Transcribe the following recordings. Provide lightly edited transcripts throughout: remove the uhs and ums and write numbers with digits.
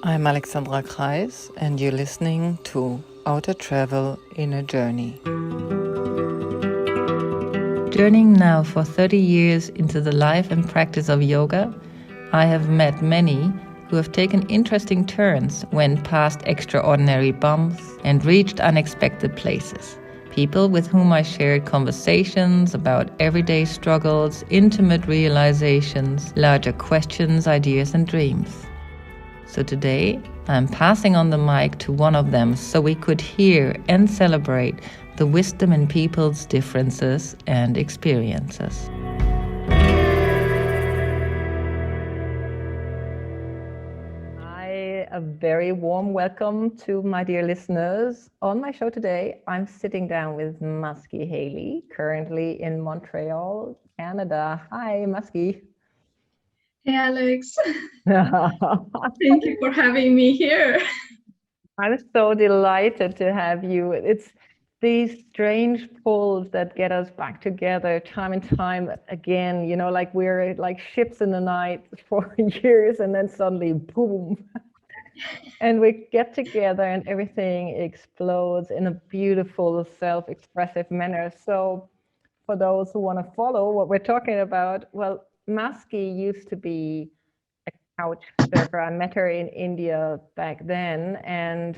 I'm Alexandra Kreis, and you're listening to Outer Travel in a Journey. Journeying now for 30 years into the life and practice of yoga, I have met many who have taken interesting turns, went past extraordinary bumps, and reached unexpected places. People with whom I shared conversations about everyday struggles, intimate realizations, larger questions, ideas, and dreams. So today, I'm passing on the mic to one of them so we could hear and celebrate the wisdom in people's differences and experiences. A very warm welcome to my dear listeners. On my show today, I'm sitting down with Maski Haile, currently in Montreal, Canada. Hi, Maski. Hey, Alex. Thank you for having me here. I'm so delighted to have you. It's these strange pulls that get us back together time and time again, you know, like we're like ships in the night for years and then suddenly, boom. And we get together and everything explodes in a beautiful, self-expressive manner. So for those who want to follow what we're talking about, well, Maski used to be a couch surfer. I met her in India back then. And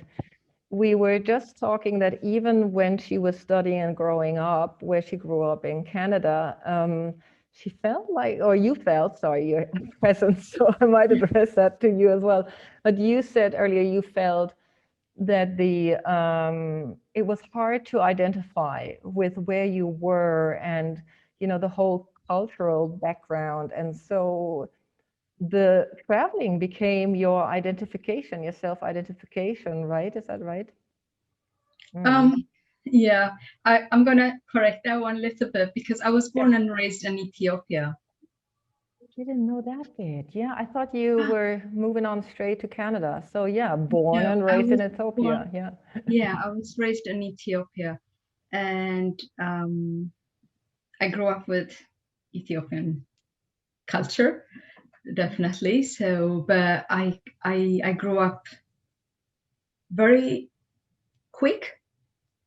we were just talking that even when she was studying and growing up, where she grew up in Canada, she felt like, or you felt, sorry, your presence, so I might address that to you as well. But you said earlier you felt that it was hard to identify with where you were and, you know, the whole cultural background. And so the traveling became your identification, your self-identification, right? Is that right? Yeah, I'm going to correct that one a little bit because I was born and raised in Ethiopia. I didn't know that bit. Yeah, I thought you were moving on straight to Canada. So yeah, born and raised in Ethiopia. Yeah. Yeah, I was raised in Ethiopia, and I grew up with Ethiopian culture, definitely. So, but I grew up very quick.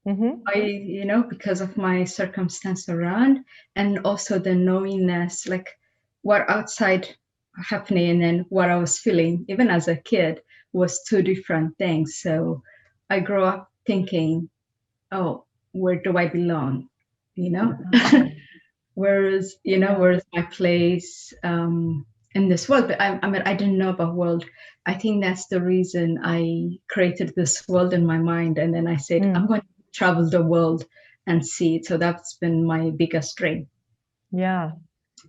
Because of my circumstance around, and also the knowingness, like what outside happening and what I was feeling, even as a kid, was two different things. So I grew up thinking, oh, where do I belong? Where's my place in this world? But I mean, I didn't know about world. I think that's the reason I created this world in my mind. And then I said, I'm going to travel the world and see it. So that's been my biggest dream. Yeah.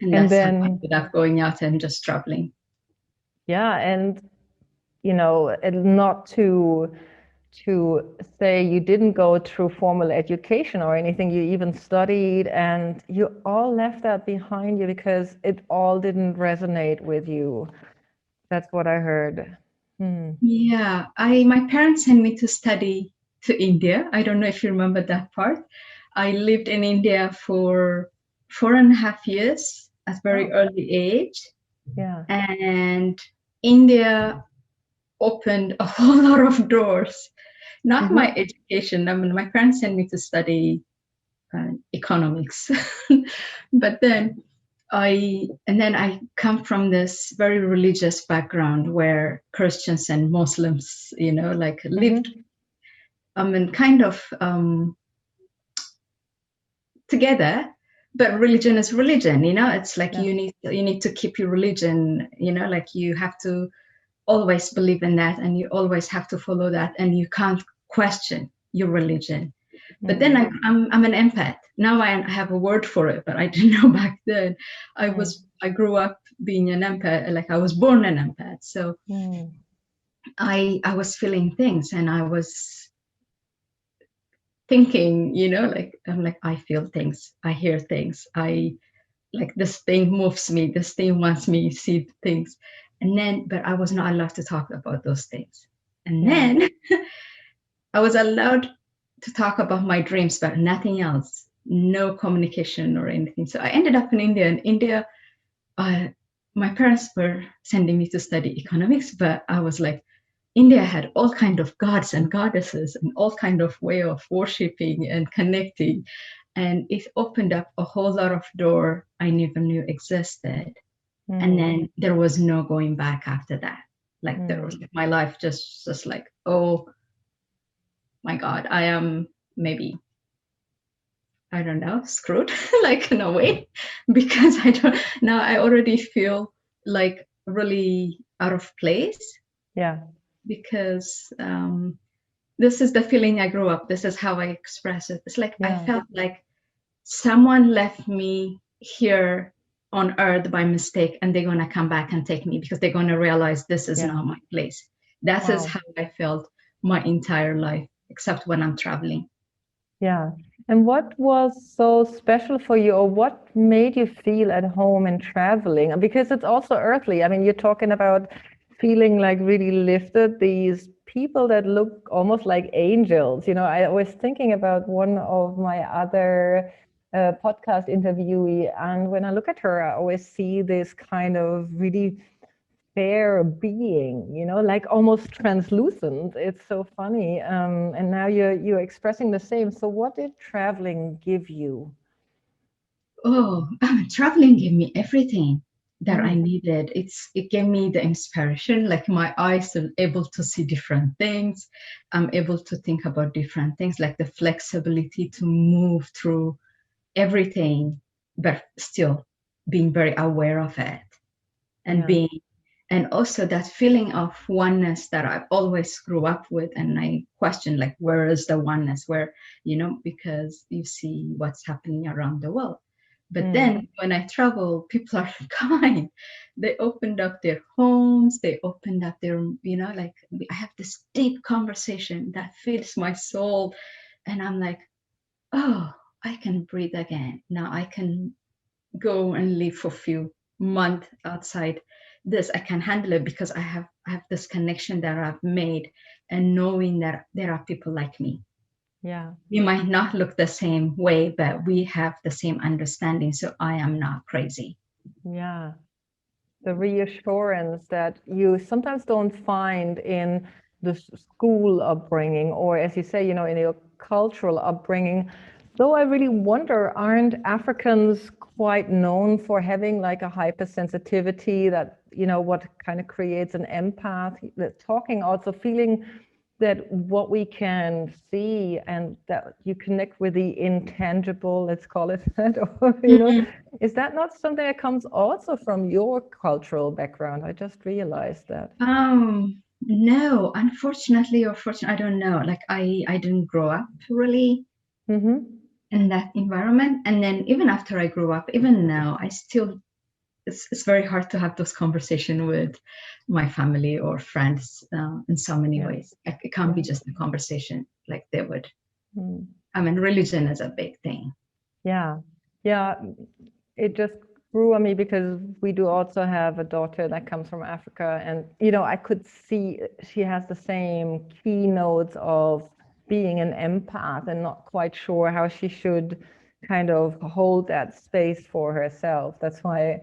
And then how I ended up going out and just traveling. Yeah. And, you know, not to say you didn't go through formal education or anything, you even studied and you all left that behind you because it all didn't resonate with you. That's what I heard. Yeah, my parents sent me to study to India. I don't know if you remember that part. I lived in India for 4.5 years at a very early age. Yeah. And India opened a whole lot of doors. Not my education. I mean, my parents sent me to study economics. But then I come from this very religious background where Christians and Muslims, lived, kind of together. But religion is religion, it's like you need to keep your religion, like you have to always believe in that and you always have to follow that and you can't question your religion. But then I'm an empath. Now I have a word for it, but I didn't know back then. I grew up being an empath, like I was born an empath. So I was feeling things and I was thinking, I'm like, I feel things, I hear things, like this thing moves me, this thing wants me to see things. And then, but I was not allowed to talk about those things. And then I was allowed to talk about my dreams, but nothing else, no communication or anything. So I ended up in India. In India, my parents were sending me to study economics, but I was like, India had all kind of gods and goddesses and all kind of way of worshiping and connecting. And it opened up a whole lot of door I never knew existed. And then there was no going back after that. Like there was my life just like, oh my God, I am maybe, I don't know, screwed, like in a way, because I don't, now I already feel like really out of place. Yeah. Because this is the feeling I grew up. This is how I express it. It's like I felt like someone left me here on earth by mistake, and they're gonna come back and take me because they're gonna realize this is not my place. That is how I felt my entire life, except when I'm traveling. Yeah. And what was so special for you, or what made you feel at home in traveling? Because it's also earthly. I mean, you're talking about feeling like really lifted, these people that look almost like angels. You know, I was thinking about one of my other podcast interviewee, and when I look at her, I always see this kind of really fair being, you know, like almost translucent. It's so funny. And now you're expressing the same. So what did traveling give you? Oh, traveling gave me everything that I needed. It gave me the inspiration, like my eyes are able to see different things. I'm able to think about different things, like the flexibility to move through everything, but still being very aware of it and being, and also that feeling of oneness that I've always grew up with. And I question, like, where is the oneness? Where, you know, because you see what's happening around the world. But then when I travel, people are kind. They opened up their homes, they opened up their, you know, like I have this deep conversation that fills my soul. And I'm like, oh, I can breathe again. Now I can go and live for a few months outside this. I can handle it because I have this connection that I've made, and knowing that there are people like me. Yeah. We might not look the same way, but we have the same understanding. So I am not crazy. Yeah. The reassurance that you sometimes don't find in the school upbringing, or as you say, you know, in your cultural upbringing. Though I really wonder, aren't Africans quite known for having like a hypersensitivity that, you know, what kind of creates an empath, that talking also feeling that what we can see and that you connect with the intangible, let's call it that, or, you know, is that not something that comes also from your cultural background? I just realized that. No, unfortunately or fortunately, I don't know. Like I didn't grow up really in that environment. And then even after I grew up, even now, I still, it's very hard to have those conversations with my family or friends in so many ways. Like, it can't be just a conversation like they would. I mean, religion is a big thing. Yeah. Yeah. It just grew on me because we do also have a daughter that comes from Africa. And, you know, I could see she has the same keynotes of being an empath and not quite sure how she should kind of hold that space for herself. That's why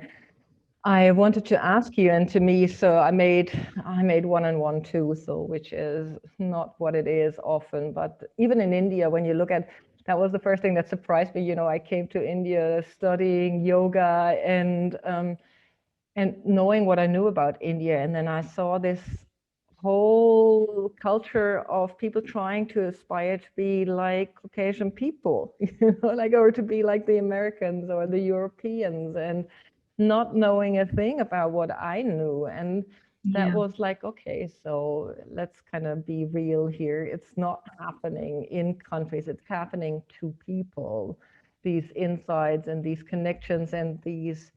I wanted to ask you, and to me, so I made 1 and 1 too, so which is not what it is often. But even in India, when you look at, that was the first thing that surprised me. You know, I came to India studying yoga and knowing what I knew about India, and then I saw this whole culture of people trying to aspire to be like Caucasian people, you know, like, or to be like the Americans or the Europeans, and not knowing a thing about what I knew. And that was like, okay, so let's kind of be real here. It's not happening in countries, it's happening to people, these insights and these connections and these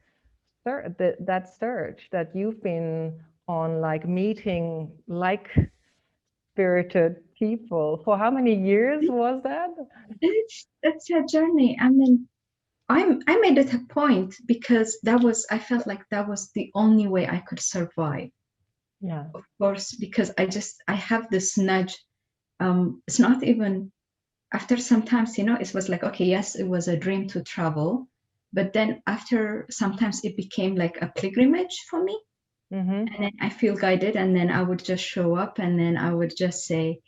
that search that you've been on, like meeting like spirited people. For how many years was that? It's a journey. I mean, I made it a point because I felt like that was the only way I could survive. Yeah. Of course, because I have this nudge. It's not even, after sometimes, you know, it was like, okay, yes, it was a dream to travel, but then after sometimes it became like a pilgrimage for me. Mm-hmm. And then I feel guided, and then I would just show up, and then I would just say,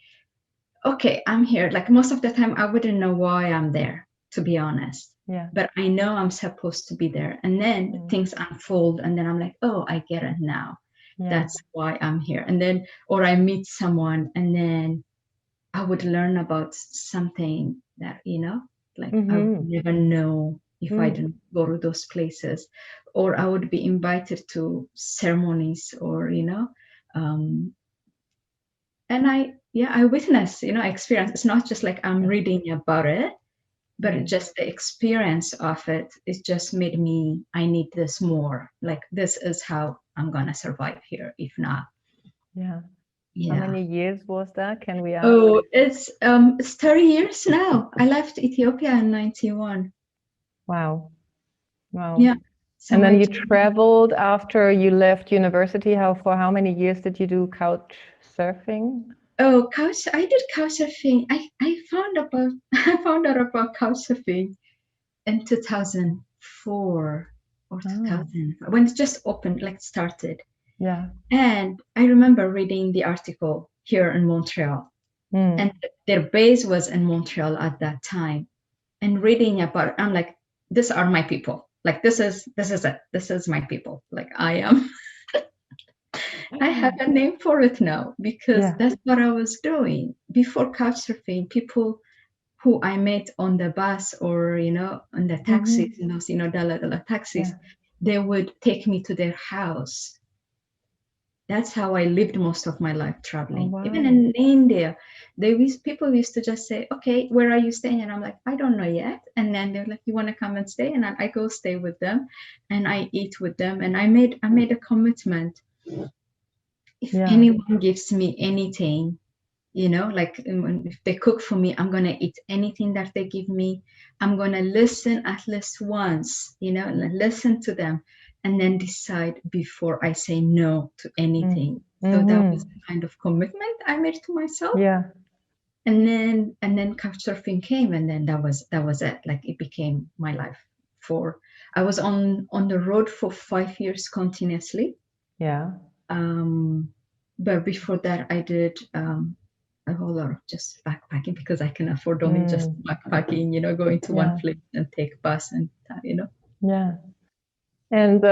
okay, I'm here. Like most of the time, I wouldn't know why I'm there, to be honest. Yeah. But I know I'm supposed to be there. And then things unfold, and then I'm like, oh, I get it now. Yeah. That's why I'm here. And then, or I meet someone, and then I would learn about something that, like I would never know if I didn't go to those places. Or I would be invited to ceremonies, or, and I witness, experience. It's not just like I'm reading about it, but just the experience of it just made me, I need this more. Like, this is how I'm gonna survive here, if not. Yeah. Yeah. How many years was that? Can we ask? Oh, it's 30 years now. I left Ethiopia in 91. Wow. Wow. Yeah. So and then you traveled after you left university. For how many years did you do couch surfing? Oh, I did couch surfing. I found out about couch surfing in 2004 or 2000, when it just opened, like started. Yeah. And I remember reading the article here in Montreal, and their base was in Montreal at that time. And reading about, I'm like, these are my people. Like, this is it. This is my people. Like, I am. I have a name for it now, because that's what I was doing before couchsurfing. People who I met on the bus, or on the taxis, those dala taxis, they would take me to their house. That's how I lived most of my life, traveling. wow. Even in India, people used to just say, okay, where are you staying? And I'm like, I don't know yet. And then they're like, you want to come and stay? And I go stay with them, and I eat with them. And I made a commitment. If anyone gives me anything, like if they cook for me, I'm going to eat anything that they give me. I'm going to listen at least once, listen to them, and then decide before I say no to anything. So that was the kind of commitment I made to myself. Yeah. And then couchsurfing came, and then that was it. Like, it became my life. I was on the road for 5 years continuously. Yeah. But before that, I did a whole lot of just backpacking, because I can afford only just backpacking, going to one place and take a bus and, Yeah. And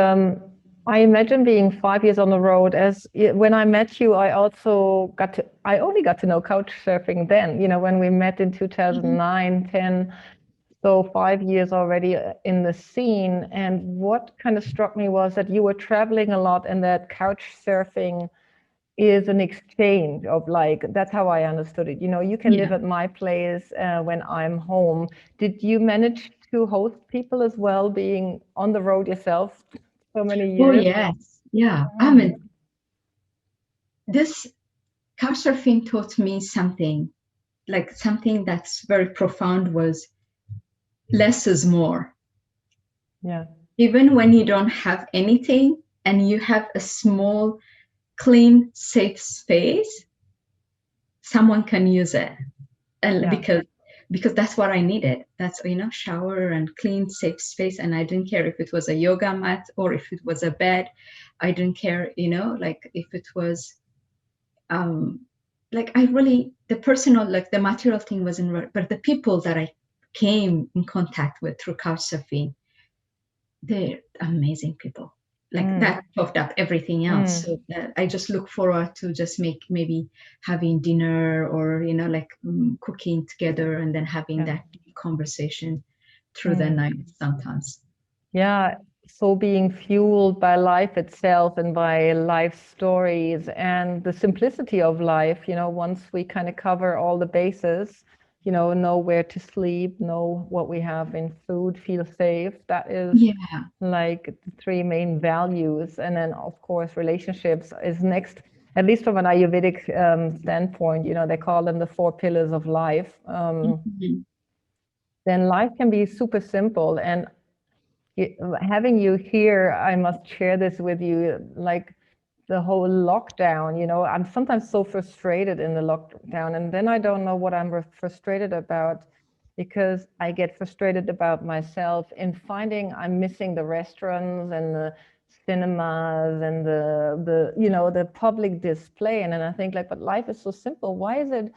I imagine being 5 years on the road, when I met you, I only got to know couch surfing then, when we met in 2009, 10. So 5 years already in the scene. And what kind of struck me was that you were traveling a lot, and that couch surfing is an exchange of, like, that's how I understood it. You can live at my place when I'm home. Did you manage to host people as well, being on the road yourself so many years? Oh, yes. Yeah. I mean, this couchsurfing taught me something that's very profound, was less is more. Yeah. Even when you don't have anything and you have a small, clean, safe space, someone can use it. And because that's what I needed. That's, shower and clean, safe space. And I didn't care if it was a yoga mat or if it was a bed. I didn't care, like, if it was, like, the personal, like, the material thing wasn't, but the people that I came in contact with through couchsurfing, they're amazing people. Like, that topped up everything else. So I just look forward to just maybe having dinner, or like cooking together, and then having that conversation through the night sometimes. Yeah. So being fueled by life itself, and by life stories, and the simplicity of life, once we kind of cover all the bases, know where to sleep, know what we have in food, feel safe. That is like the three main values. And then, of course, relationships is next, at least from an Ayurvedic standpoint. They call them the 4 pillars of life. Then life can be super simple. And having you here, I must share this with you, like the whole lockdown, I'm sometimes so frustrated in the lockdown, and then I don't know what I'm frustrated about, because I get frustrated about myself in finding I'm missing the restaurants and the cinemas and the public display. And then I think like, but life is so simple. Why is it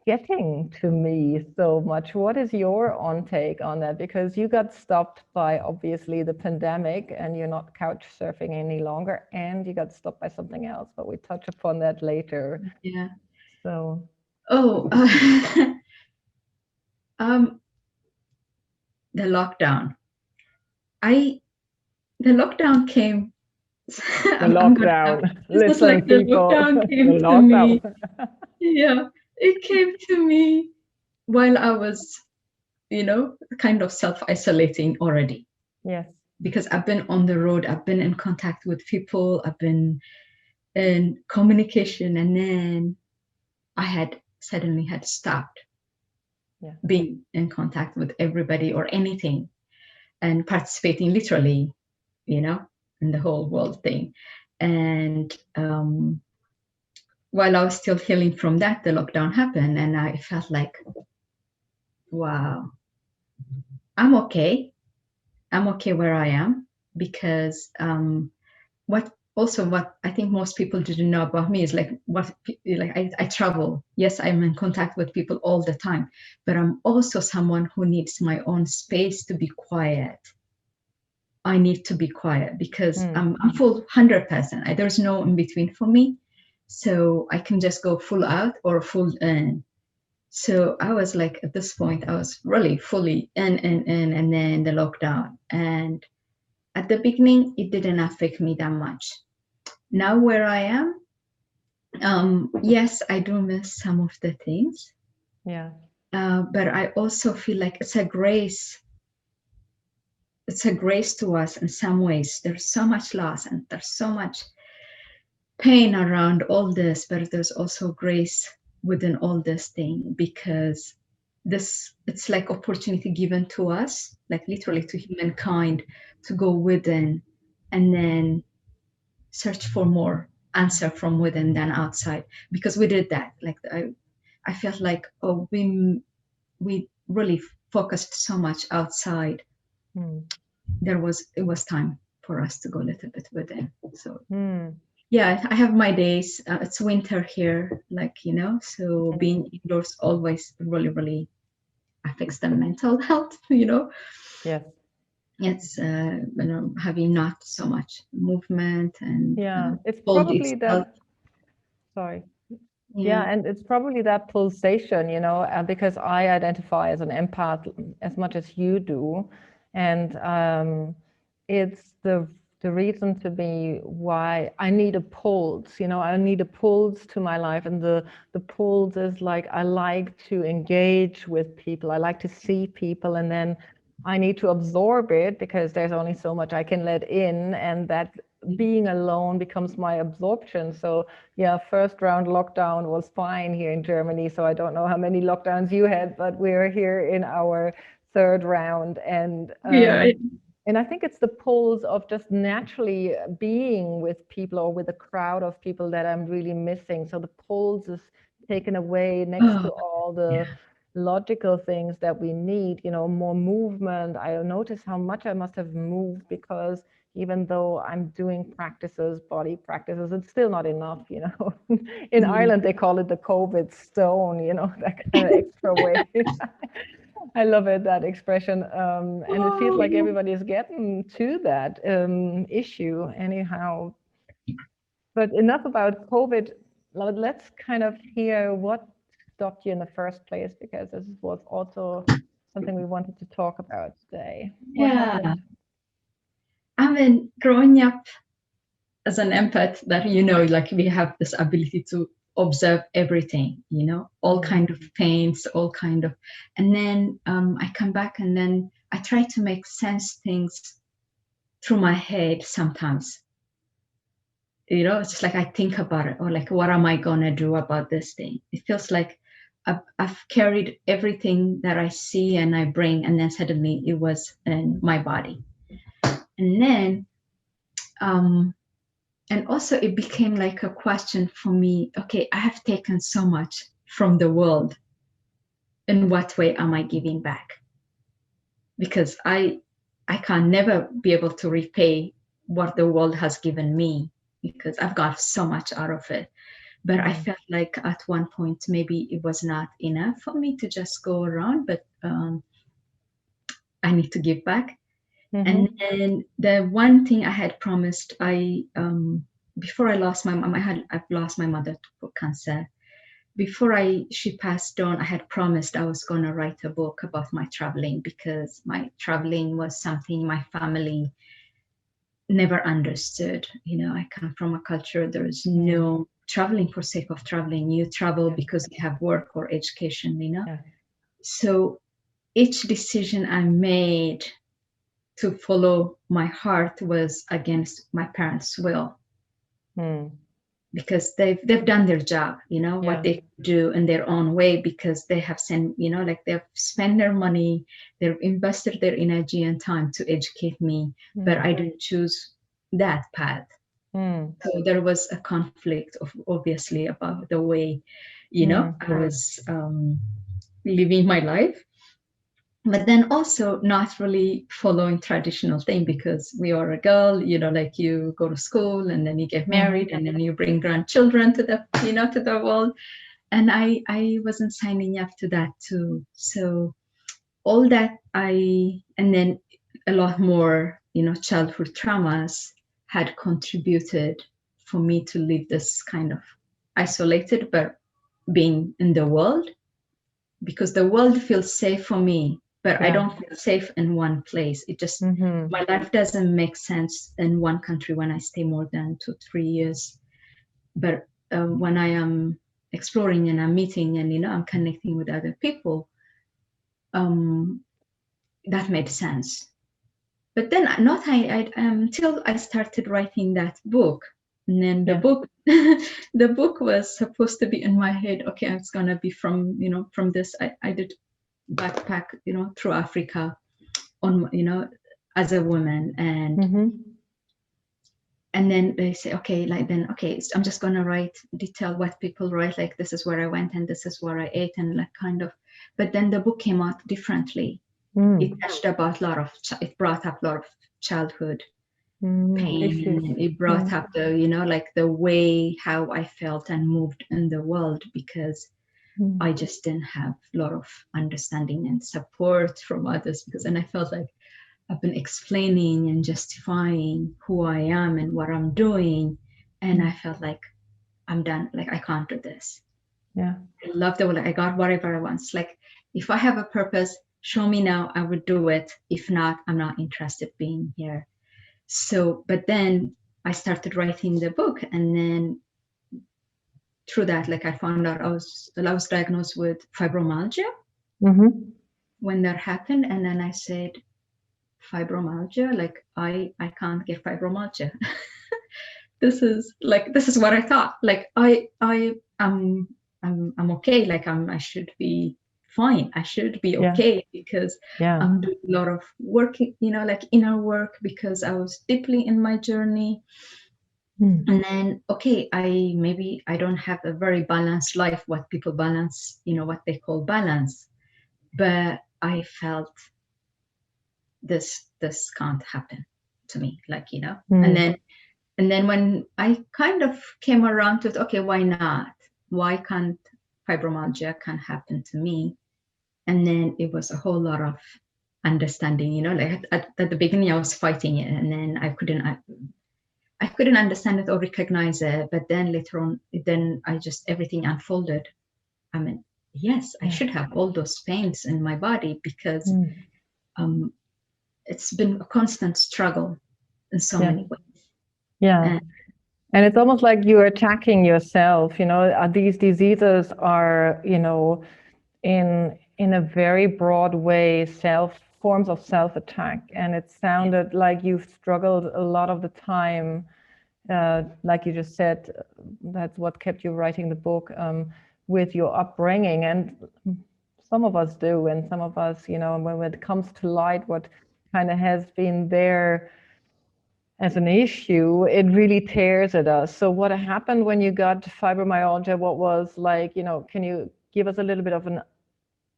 getting to me so much? What is your on take on that? Because you got stopped by obviously the pandemic and you're not couch surfing any longer, and you got stopped by something else, but we touch upon that later. Yeah. So the lockdown. The lockdown came. I'm gonna laugh. lockdown. It's just Listen, like the people, lockdown the came to me. lockdown. Yeah, it came to me while I was, kind of self-isolating already. Yes. Because I've been on the road, I've been in contact with people, I've been in communication, and then I had suddenly had stopped being in contact with everybody or anything and participating literally, in the whole world thing. And while I was still healing from that, the lockdown happened, and I felt like, wow, I'm okay. I'm okay where I am, because what I think most people didn't know about me is I travel. Yes, I'm in contact with people all the time, but I'm also someone who needs my own space to be quiet. I need to be quiet because I'm full 100%. There's no in between for me. So I can just go full out or full in. So I was like, at this point, I was really fully in, and then the lockdown. And at the beginning, it didn't affect me that much. Now where I am, yes, I do miss some of the things. Yeah. But I also feel like it's a grace. It's a grace to us in some ways. There's so much loss and there's so much pain around all this, but there's also grace within all this thing, because it's like opportunity given to us, like literally to humankind, to go within and then search for more answer from within than outside, because we did that. Like I felt like, oh, we really focused so much outside. It was time for us to go a little bit within. So yeah, I have my days. It's winter here, so being indoors always really, really affects the mental health, Yes. It's, having not so much movement and it's cold probably itself. that. Sorry. Yeah, and it's probably that pulsation, because I identify as an empath as much as you do, and it's the reason to be why I need a pulse. I need a pulse to my life, and the pulse is like, I like to engage with people, I like to see people, and then I need to absorb it because there's only so much I can let in, and that being alone becomes my absorption. So yeah, first round lockdown was fine here in Germany. So I don't know how many lockdowns you had, but we're here in our third round. And I think it's the pulse of just naturally being with people or with a crowd of people that I'm really missing. So the pulse is taken away next to all the logical things that we need, more movement. I notice how much I must have moved, because even though I'm doing practices, body practices, it's still not enough, In Ireland, they call it the COVID stone, that kind of extra weight. I love it, that expression. And it feels like everybody is getting to that issue anyhow. But enough about COVID. Let's kind of hear what stopped you in the first place, because this was also something we wanted to talk about today. What happened? I mean, growing up as an empath, that like we have this ability to observe everything, all kind of pains, all kind of, and then I come back and then I try to make sense things through my head sometimes. It's just like I think about it, or like, what am I gonna do about this thing? It feels like I've carried everything that I see and I bring, and then suddenly it was in my body. And then and also it became like a question for me. Okay, I have taken so much from the world. In what way am I giving back? Because I can never be able to repay what the world has given me, because I've got so much out of it. But I felt like at one point maybe it was not enough for me to just go around, but I need to give back. And then the one thing I had promised, before I lost my mom, I've lost my mother to cancer. Before she passed on, I had promised I was going to write a book about my traveling, because my traveling was something my family never understood. You know, I come from a culture, there's no traveling for sake of traveling. You travel because you have work or education, you know. So each decision I made to follow my heart was against my parents' will. Because they've done their job, you know, what they do in their own way, because they have sent, you know, like they've spent their money, they've invested their energy and time to educate me, but I didn't choose that path. So there was a conflict of obviously about the way, you know, I was living my life. But then also not really following traditional thing, because we are a girl, you know, like you go to school and then you get married and then you bring grandchildren to the, you know, to the world. And I wasn't signing up to that too. So all that and then a lot more, you know, childhood traumas had contributed for me to live this kind of isolated, but being in the world, because the world feels safe for me, but I don't feel safe in one place. It just, my life doesn't make sense in one country when I stay more than 2-3 years. But when I am exploring and I'm meeting and, you know, I'm connecting with other people, that made sense. But then until I started writing that book. And then the book, the book was supposed to be in my head. Okay, it's gonna be from, you know, from this. I did backpack, you know, through Africa on, you know, as a woman, and then they say, okay, like then, okay, I'm just gonna write, detail what people write, like this is where I went and this is where I ate, and like kind of. But then the book came out differently. It touched about it brought up a lot of childhood pain, and it brought up the, you know, like the way how I felt and moved in the world, because I just didn't have a lot of understanding and support from others, because then I felt like I've been explaining and justifying who I am and what I'm doing, and I felt like I'm done, like I can't do this. I love the way, like I got whatever I want. It's like, if I have a purpose, show me now, I would do it. If not, I'm not interested being here. So, but then I started writing the book, and then through that, like I found out I was diagnosed with fibromyalgia when that happened. And then I said, fibromyalgia, like I can't get fibromyalgia. This is what I thought. Like I'm okay. Like I should be fine. I should be okay, because I'm doing a lot of work, you know, like inner work, because I was deeply in my journey. And then, okay, maybe I don't have a very balanced life, what people balance, you know, what they call balance. But I felt this can't happen to me, like, you know. And then when I kind of came around to it, okay, why not? Why can't fibromyalgia can happen to me? And then it was a whole lot of understanding, you know, like at the beginning I was fighting it, and then I couldn't understand it or recognize it. But then later on, then everything unfolded. I mean, yes, I should have all those pains in my body, because it's been a constant struggle in so many ways. And it's almost like you're attacking yourself, you know, these diseases are, you know, in a very broad way, forms of self-attack. And it sounded like you've struggled a lot of the time. Like you just said, that's what kept you writing the book, with your upbringing. And some of us do, and some of us, you know, when it comes to light, what kind of has been there as an issue, it really tears at us. So what happened when you got fibromyalgia? What was like, you know, can you give us a little bit of an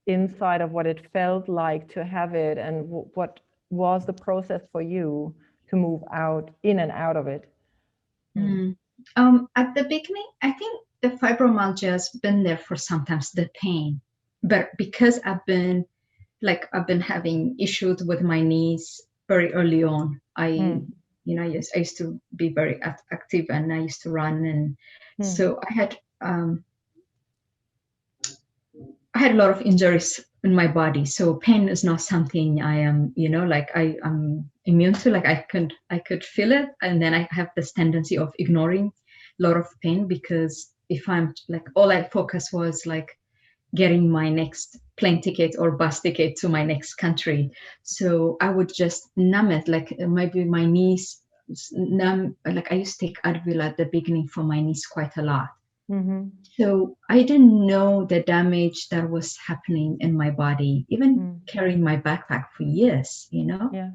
insight of what it felt like to have it, and what was the process for you to move out, in and out of it? At the beginning, I think the fibromyalgia has been there for sometimes the pain, but because I've been having issues with my knees very early on. I used to be very active and I used to run, and so I had a lot of injuries in my body. So pain is not something I am, I'm immune to. Like I could feel it, and then I have this tendency of ignoring a lot of pain, because if I'm like, all I focus was like getting my next plane ticket or bus ticket to my next country. So I would just numb it, like maybe my knees numb. Like I used to take Advil at the beginning for my knees quite a lot. So I didn't know the damage that was happening in my body, even carrying my backpack for years, Yeah.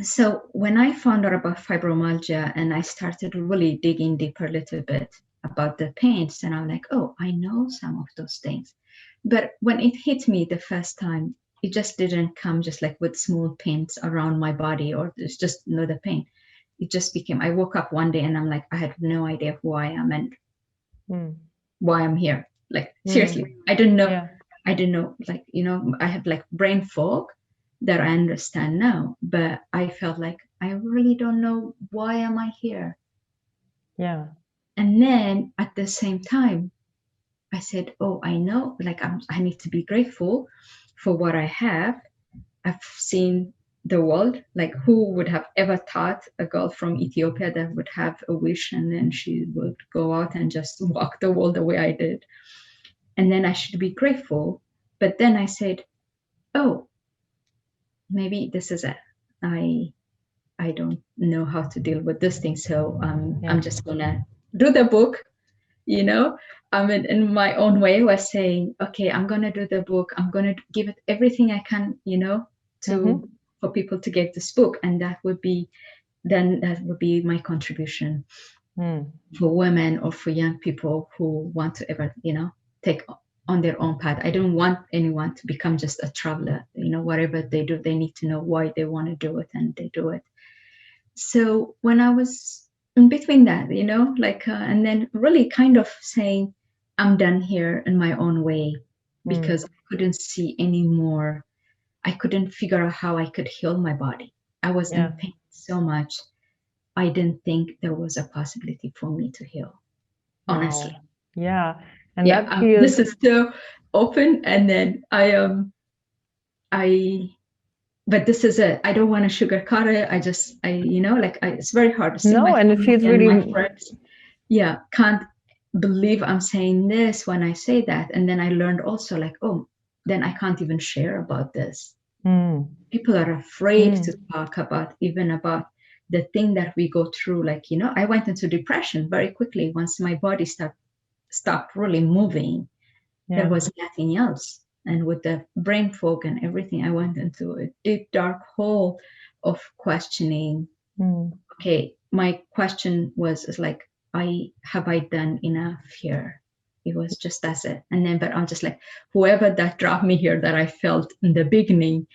So when I found out about fibromyalgia and I started really digging deeper a little bit about the pains, and I'm like, oh, I know some of those things. But when it hit me the first time, it just didn't come just like with small pains around my body, or there's just the pain. It just became, I woke up one day and I'm like, I had no idea who I am and why I'm here. Like seriously, I didn't know. Yeah. I didn't know, like, I had like brain fog that I understand now, but I felt like I really don't know why am I here. Yeah. And then at the same time, I said, oh, I know, like I need to be grateful for what I have. I've seen the world. Like who would have ever thought a girl from Ethiopia that would have a wish and then she would go out and just walk the world the way I did. And then I should be grateful. But then I said, oh, maybe this is it. I don't know how to deal with this thing. So I'm just gonna do the book, in my own way, was saying, okay, I'm gonna do the book. I'm gonna give it everything I can, for people to get this book. And that would be my contribution for women or for young people who want to ever, take on their own path. I don't want anyone to become just a traveler. Whatever they do, they need to know why they want to do it, and they do it. So when I was in between that, and then really kind of saying, I'm done here in my own way, because I couldn't see anymore. I couldn't figure out how I could heal my body. I was in pain so much. I didn't think there was a possibility for me to heal, honestly. Yeah. And that feels... this is so open. And then but this is it. I don't want to sugarcoat it. It's very hard to see. No, and it feels really... my friends, can't believe I'm saying this when I say that. And then I learned also like, oh, then I can't even share about this. People are afraid to talk about the thing that we go through. Like, I went into depression very quickly once my body stopped really moving. There was nothing else. And with the brain fog and everything, I went into a deep, dark hole of questioning. Okay, my question was like, have I done enough here? It was just that's it. And then, but I'm just like, whoever that dropped me here that I felt in the beginning,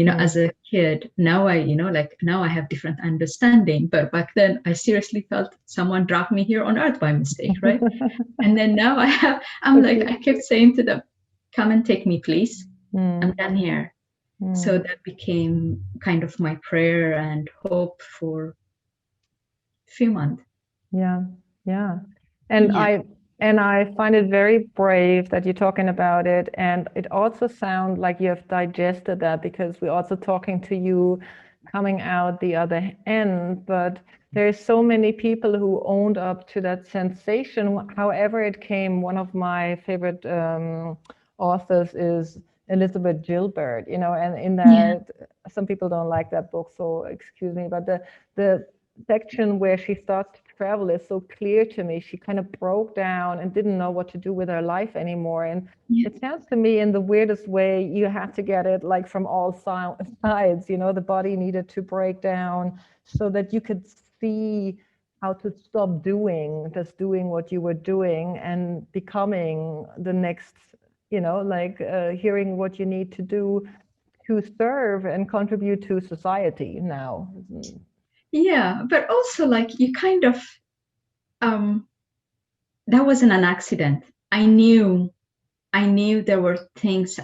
as a kid, now now I have different understanding. But back then I seriously felt someone dropped me here on earth by mistake, right? And then now I kept saying to them, come and take me, please. I'm done here. So that became kind of my prayer and hope for a few months. Yeah. And I find it very brave that you're talking about it. And it also sounds like you have digested that, because we're also talking to you coming out the other end. But there's so many people who owned up to that sensation, however it came. One of my favorite authors is Elizabeth Gilbert, and in that, some people don't like that book, so excuse me, but the section where she starts to travel is so clear to me. She kind of broke down and didn't know what to do with her life anymore. And it sounds to me, in the weirdest way, you had to get it like from all sides. The body needed to break down so that you could see how to stop just doing what you were doing and becoming the next, hearing what you need to do to serve and contribute to society now. Yeah, but also like you kind of that wasn't an accident. I knew there were things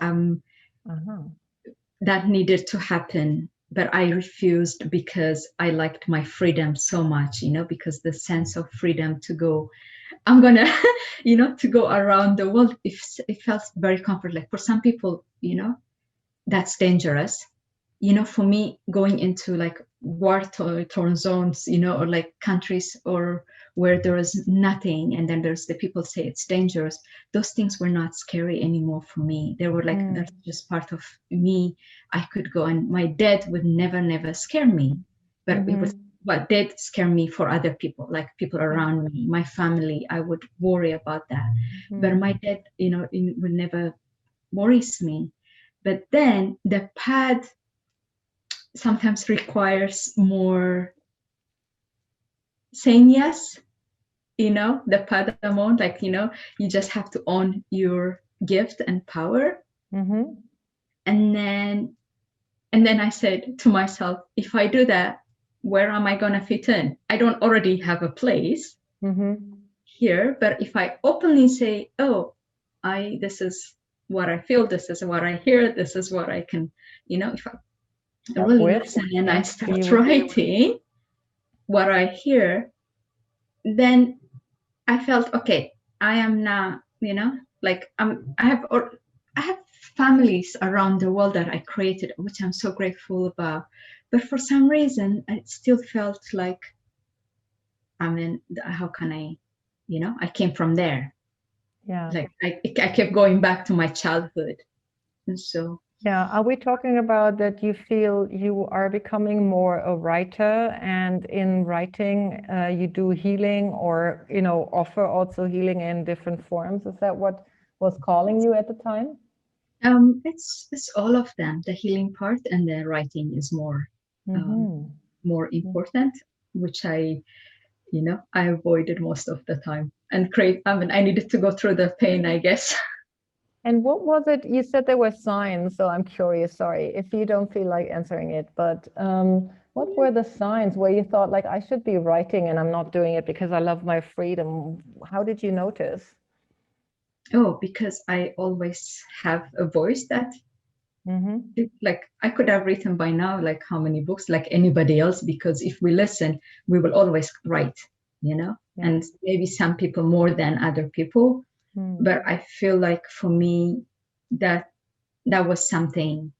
that needed to happen, but I refused because I liked my freedom so much, because the sense of freedom to go, I'm gonna, to go around the world, it felt very comfortable. Like for some people, that's dangerous. For me, going into like war-torn zones, or like countries or where there is nothing, and then there's the people say it's dangerous. Those things were not scary anymore for me. They were like, that's just part of me. I could go, and my dad would never scare me, but it was what did scare me for other people, like people around me, my family. I would worry about that, but my dad, it would never worries me. But then the path sometimes requires more saying yes, the path amount, like, you just have to own your gift and power. And then I said to myself, if I do that, where am I going to fit in? I don't already have a place here, but if I openly say, oh, this is what I feel, this is what I hear, this is what I can, if I really listen and I start writing what I hear, then I felt, okay, I am now, like I have families around the world that I created, which I'm so grateful about. But for some reason, it still felt like, how can I, I came from there. Yeah. Like I kept going back to my childhood. And so. Yeah. Are we talking about that you feel you are becoming more a writer, and in writing you do healing, or, offer also healing in different forms? Is that what was calling you at the time? It's all of them. The healing part and the writing is more important, which I avoided most of the time. And I needed to go through the pain, I guess. And what was it? You said there were signs, so I'm curious, sorry, if you don't feel like answering it, but what were the signs where you thought, like, I should be writing and I'm not doing it because I love my freedom? How did you notice? Oh, because I always have a voice that, like, I could have written by now, like how many books, like anybody else, because if we listen, we will always write, and maybe some people more than other people. But I feel like for me, that was something,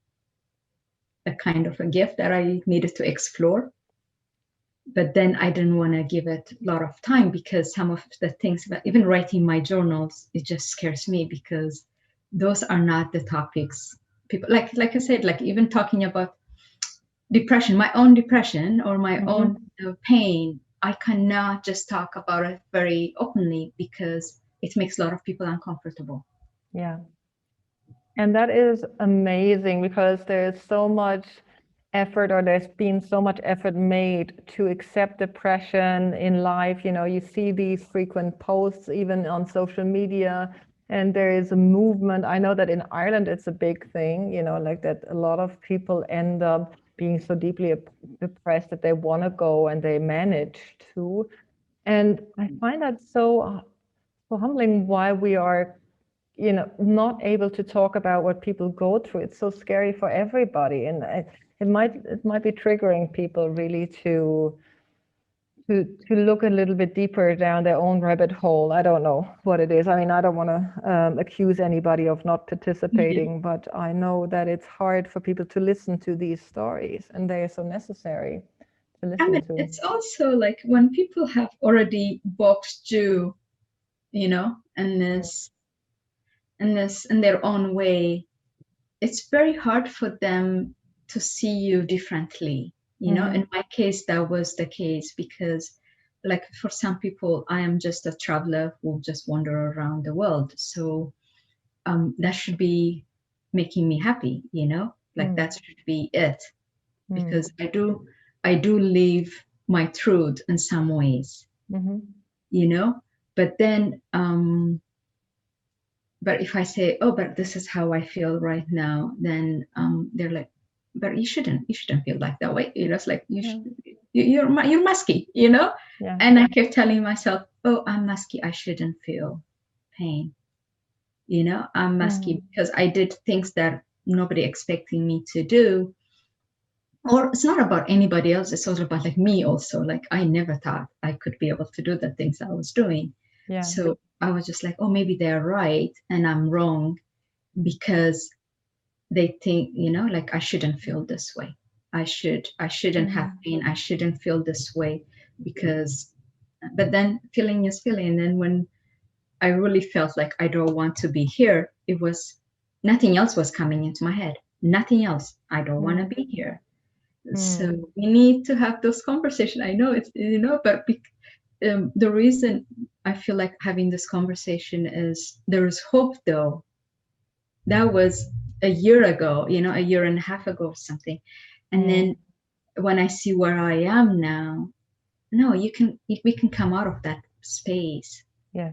a kind of a gift that I needed to explore. But then I didn't want to give it a lot of time, because some of the things, even writing my journals, it just scares me, because those are not the topics people like I said, like even talking about depression, my own depression or my own pain, I cannot just talk about it very openly, because it makes a lot of people uncomfortable. Yeah. And that is amazing, because there's so much effort, or there's been so much effort made to accept depression in life. You see these frequent posts even on social media, and there is a movement. I know that in Ireland it's a big thing, like that a lot of people end up being so deeply depressed that they want to go, and they manage to. And I find that so humbling, why we are not able to talk about what people go through. It's so scary for everybody, and it might be triggering people really to look a little bit deeper down their own rabbit hole. I don't know what it is. I mean, I don't want to accuse anybody of not participating, but I know that it's hard for people to listen to these stories, and they are so necessary to listen to. It's also like when people have already boxed you, in in their own way, it's very hard for them to see you differently. In my case, that was the case, because like for some people, I am just a traveler who just wander around the world. So that should be making me happy, like that should be it, because I do live my truth in some ways, but then but if I say, oh, but this is how I feel right now, then they're like, but you shouldn't feel like that way. It's like Yeah. You're Maski, Yeah. And I kept telling myself, oh, I'm Maski, I shouldn't feel pain. I'm Maski because I did things that nobody expecting me to do. Or it's not about anybody else, it's also about like me also. Like I never thought I could be able to do the things I was doing. Yeah. So I was just like, oh, maybe they're right and I'm wrong because they think, like I shouldn't feel this way. I shouldn't have pain. I shouldn't feel this way because, but then feeling is feeling. And then when I really felt like I don't want to be here, it was nothing else was coming into my head. Nothing else. I don't want to be here. So we need to have those conversations. I know it's, but the reason I feel like having this conversation is there is hope though. That was a year ago, a year and a half ago or something. And then when I see where I am now, no, we can come out of that space. Yeah.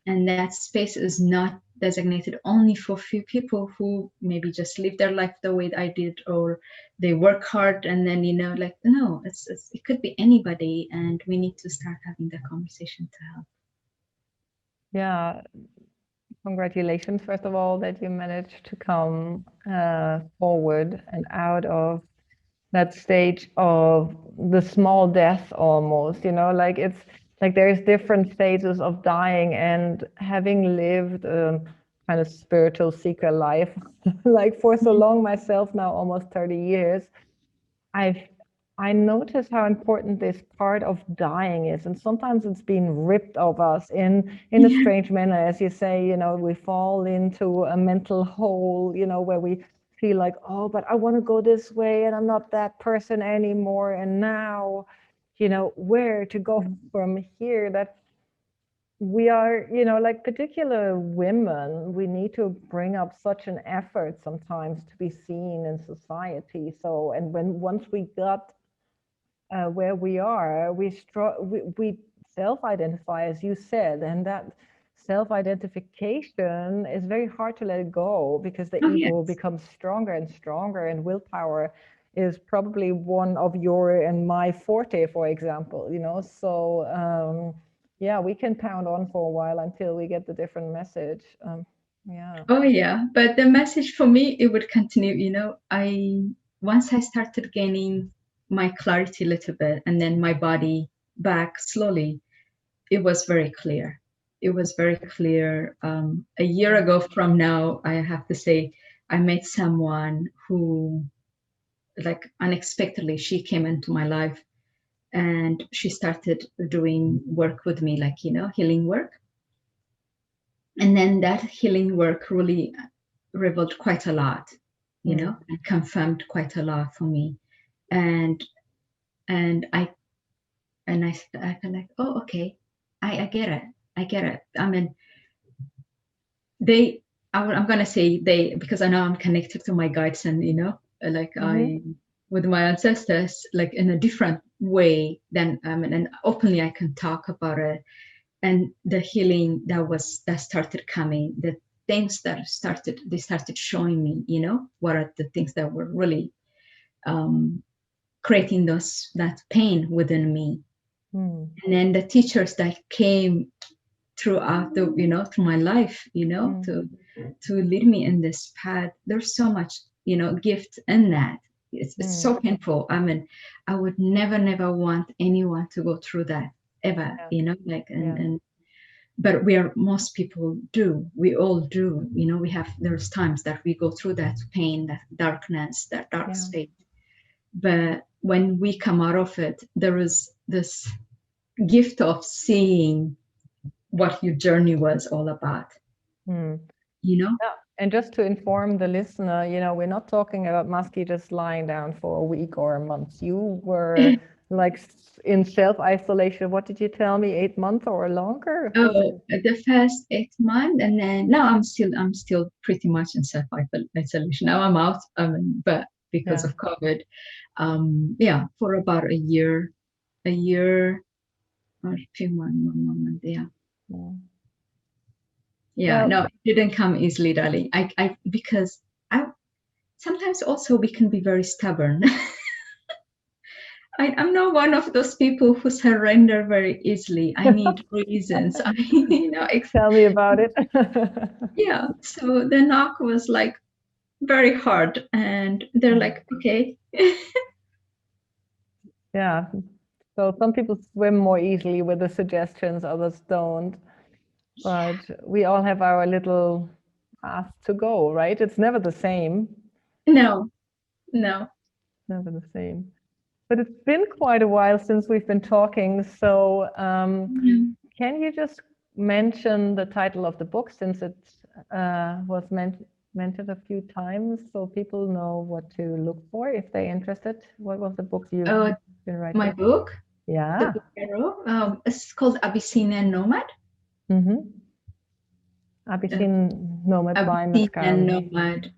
And that space is not designated only for few people who maybe just live their life the way I did, or they work hard and then, like, no, it could be anybody. And we need to start having that conversation to help. Yeah. Congratulations, first of all, that you managed to come forward and out of that stage of the small death almost, like it's like there's different phases of dying, and having lived a kind of spiritual seeker life, like for so long myself now, almost 30 years, I notice how important this part of dying is, and sometimes it's been ripped of us in a strange manner, as you say. We fall into a mental hole, where we feel like, oh, but I want to go this way, and I'm not that person anymore, and now, where to go from here? That we are, like particular women, we need to bring up such an effort sometimes to be seen in society. So, and once we got where we are, we self-identify, as you said, and that self-identification is very hard to let go, because the ego becomes stronger and stronger, and willpower is probably one of your and my forte, for example, so yeah, we can pound on for a while until we get the different message. Yeah. Oh yeah, but the message for me, it would continue. Once I started gaining my clarity a little bit, and then my body back slowly, it was very clear. It was very clear. A year ago from now, I have to say, I met someone who, like unexpectedly, she came into my life, and she started doing work with me, like healing work. And then that healing work really revealed quite a lot, and confirmed quite a lot for me. And I feel like, oh, okay, I get it. I get it. I mean, I'm gonna say they, because I know I'm connected to my guides, and like I with my ancestors, like in a different way than and openly I can talk about it. And the healing that started coming, the things that they started showing me, what are the things that were really creating that pain within me. And then the teachers that came throughout through my life, to lead me in this path. There's so much, gift in that. It's so painful. I mean, I would never want anyone to go through that ever, but most people do. We all do. There's times that we go through that pain, that darkness, that dark space. But when we come out of it, there is this gift of seeing what your journey was all about. Yeah. And just to inform the listener, we're not talking about Maski just lying down for a week or a month. You were like in self-isolation. What did you tell me? 8 months or longer? Oh, the first 8 months, and then now I'm still pretty much in self-isolation. Now I'm out, but because of COVID, for about a year or a few months, yeah. No, it didn't come easily, darling. Because sometimes also we can be very stubborn. I'm not one of those people who surrender very easily. I need reasons. Tell me about it. Yeah. So the knock was like very hard, and they're like, okay. Yeah. So some people swim more easily with the suggestions, others don't. But we all have our little path to go, right? It's never the same. No. Never the same. But it's been quite a while since we've been talking. So can you just mention the title of the book, since it was mentioned a few times, so people know what to look for if they're interested? What was the book you've been writing? My book? Yeah. It's called Abyssinian Nomad. Abyssinian Nomad by Abyssinian Maskarm. Nomad.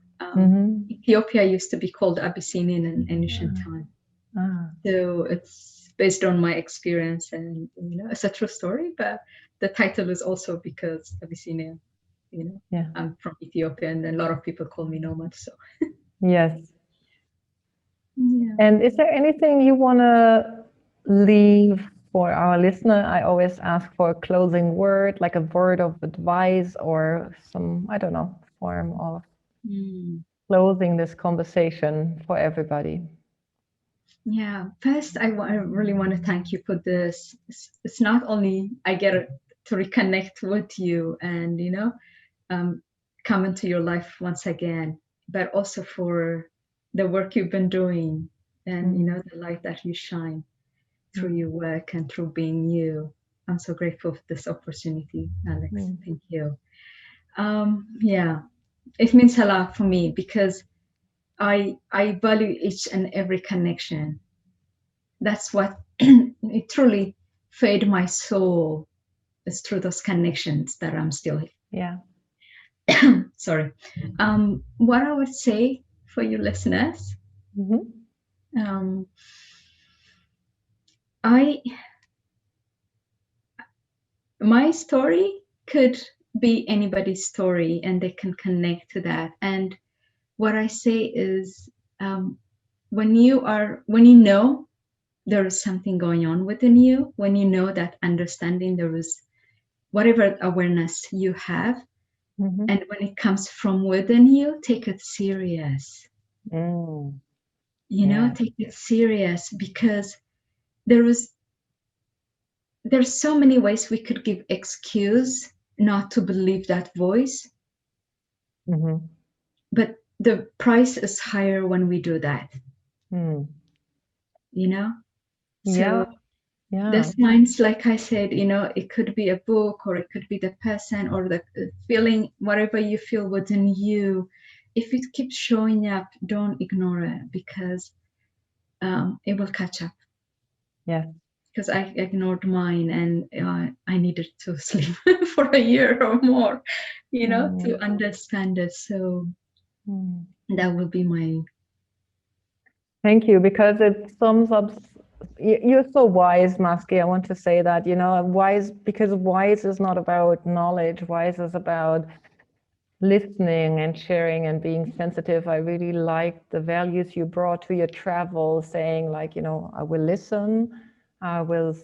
Ethiopia used to be called Abyssinian in ancient time. So it's based on my experience, and it's a true story, but the title is also because Abyssinian, I'm from Ethiopia, and a lot of people call me Nomad. So yes. Yeah. And is there anything you want to leave for our listener? I always ask for a closing word, like a word of advice or some, I don't know, form of closing this conversation for everybody. Yeah, first I really want to thank you for this. It's not only I get to reconnect with you and come into your life once again, but also for the work you've been doing and the light that you shine through your work and through being you. I'm so grateful for this opportunity, Alex. Thank you. Yeah, it means a lot for me because I value each and every connection. That's what it truly fed my soul. It's through those connections that I'm still here. Yeah. Sorry. What I would say for you listeners, my story could be anybody's story, and they can connect to that. And what I say is, when you know there is something going on within you, when you know that understanding there is whatever awareness you have, and when it comes from within you, take it serious. Take it serious, because there's so many ways we could give excuse not to believe that voice. But the price is higher when we do that. So the signs, like I said, it could be a book, or it could be the person, or the feeling, whatever you feel within you. If it keeps showing up, don't ignore it, because it will catch up. Yeah. Because I ignored mine, and I needed to sleep for a year or more, to understand it. So that will be my... Thank you, because it sums up. You're so wise, Maski. I want to say that, wise, because wise is not about knowledge. Wise is about listening and sharing and being sensitive. I really like the values you brought to your travel, saying like, I will listen. I will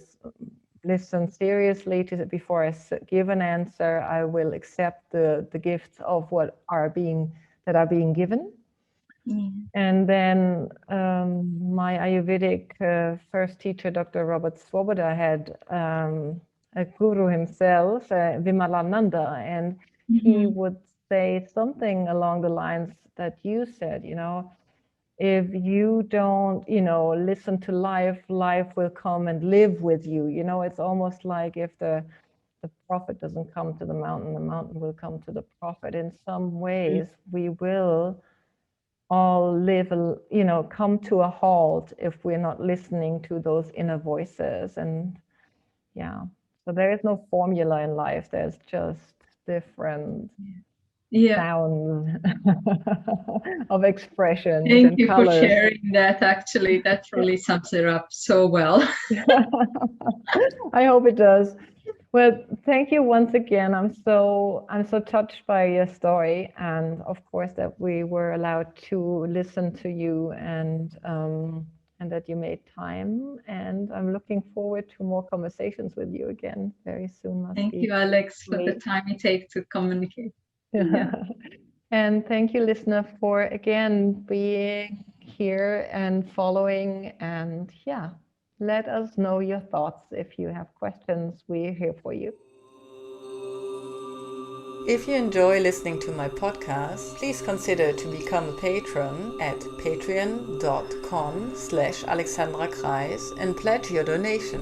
listen seriously before I give an answer. I will accept the gifts of that are being given. And then my Ayurvedic first teacher, Dr. Robert Swoboda, had a guru himself, Vimalananda, and he would say something along the lines that you said, if you don't, listen to life, life will come and live with you. It's almost like if the prophet doesn't come to the mountain will come to the prophet. In some ways, we will all live, come to a halt if we're not listening to those inner voices. And so there is no formula in life. There's just different sounds of expressions. Thank you colors. for sharing that. Actually, that really sums it up so well. I hope it does. Well, thank you once again. I'm so touched by your story, and of course that we were allowed to listen to you, and that you made time. And I'm looking forward to more conversations with you again very soon, Thank Maski. you, Alex, for the Great. time you take to communicate. Yeah. And thank you, listener, for again being here and following. And yeah, let us know your thoughts. If you have questions, we're here for you. If you enjoy listening to my podcast, please consider to become a patron at patreon.com/Alexandra Kreis and pledge your donation.